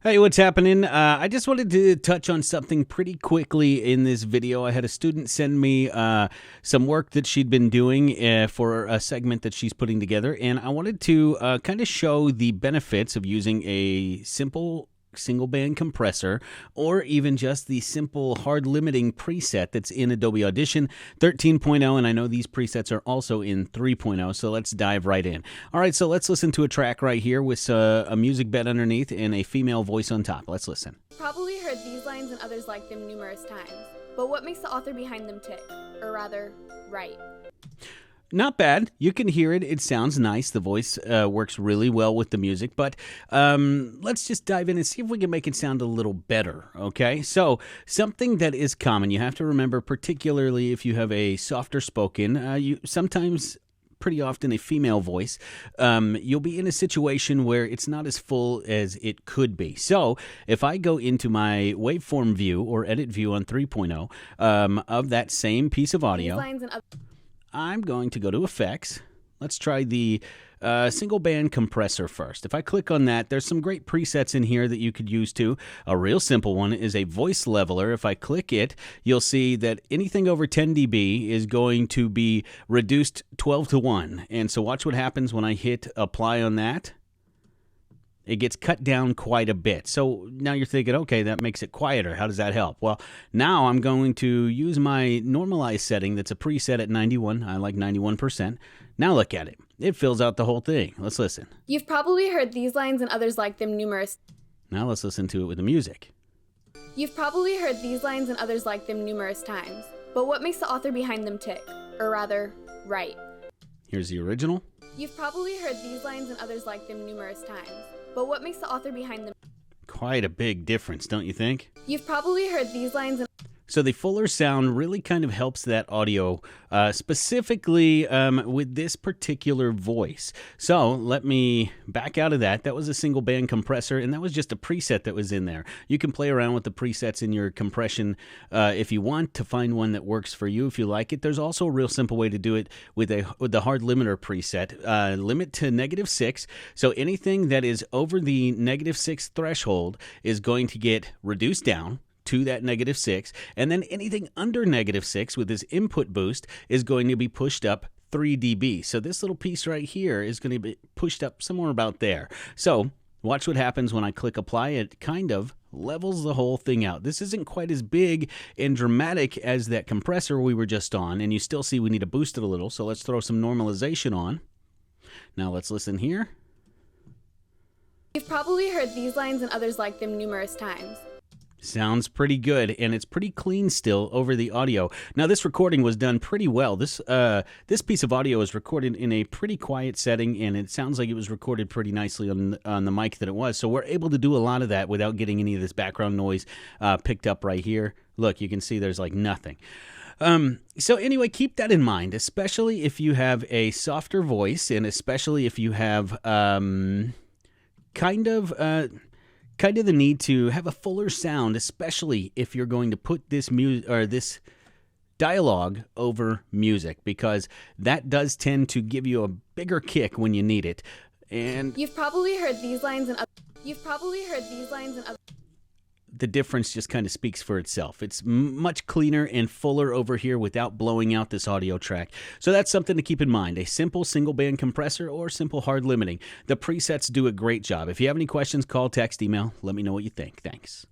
Hey, what's happening? I just wanted to touch on something pretty quickly in this video. I had a student send me some work that she'd been doing for a segment that she's putting together, and I wanted to kind of show the benefits of using a simple single band compressor or even just the simple hard limiting preset that's in Adobe Audition 13.0, and I know these presets are also in 3.0, so let's dive right in. All right, so let's listen to a track right here with a music bed underneath and a female voice on top. Let's listen. Probably heard these lines and others like them numerous times, but what makes the author behind them tick, or rather, write? Not bad. You can hear it. It sounds nice. The voice works really well with the music, but let's just dive in and see if we can make it sound a little better, okay? So something that is common, you have to remember, particularly if you have a softer spoken, you sometimes pretty often a female voice, you'll be in a situation where it's not as full as it could be. So if I go into my waveform view or edit view on 3.0 of that same piece of audio, I'm going to go to Effects. Let's try the single band compressor first. If I click on that, there's some great presets in here that you could use too. A real simple one is a voice leveler. If I click it, you'll see that anything over 10 dB is going to be reduced 12 to 1. And so watch what happens when I hit apply on that. It gets cut down quite a bit. So now you're thinking, okay, that makes it quieter. How does that help? Well, now I'm going to use my normalized setting that's a preset at 91. I like 91%. Now look at it. It fills out the whole thing. Let's listen. You've probably heard these lines and others like them numerous. Now let's listen to it with the music. You've probably heard these lines and others like them numerous times, but what makes the author behind them tick, or rather, write? Here's the original. You've probably heard these lines and others like them numerous times, but what makes the author behind them? Quite a big difference, don't you think? You've probably heard these lines and... So the fuller sound really kind of helps that audio, specifically with this particular voice. So let me back out of that. That was a single band compressor, and that was just a preset that was in there. You can play around with the presets in your compression if you want to find one that works for you, if you like it. There's also a real simple way to do it with the hard limiter preset. Limit to -6. So anything that is over the -6 threshold is going to get reduced down to that -6, and then anything under -6 with this input boost is going to be pushed up 3 dB. So this little piece right here is going to be pushed up somewhere about there. So watch what happens when I click apply. It kind of levels the whole thing out. This isn't quite as big and dramatic as that compressor we were just on, and you still see we need to boost it a little, so let's throw some normalization on. Now let's listen here. You've probably heard these lines and others like them numerous times. Sounds pretty good, and it's pretty clean still over the audio. Now, this recording was done pretty well. This piece of audio is recorded in a pretty quiet setting, and it sounds like it was recorded pretty nicely on the mic that it was. So we're able to do a lot of that without getting any of this background noise picked up right here. Look, you can see there's like nothing. So anyway, keep that in mind, especially if you have a softer voice, and especially if you have kind of the need to have a fuller sound, especially if you're going to put this this dialogue over music, because that does tend to give you a bigger kick when you need it. And you've probably heard these lines and the difference just kind of speaks for itself. It's much cleaner and fuller over here without blowing out this audio track. So that's something to keep in mind. A simple single band compressor or simple hard limiting. The presets do a great job. If you have any questions, call, text, email. Let me know what you think. Thanks.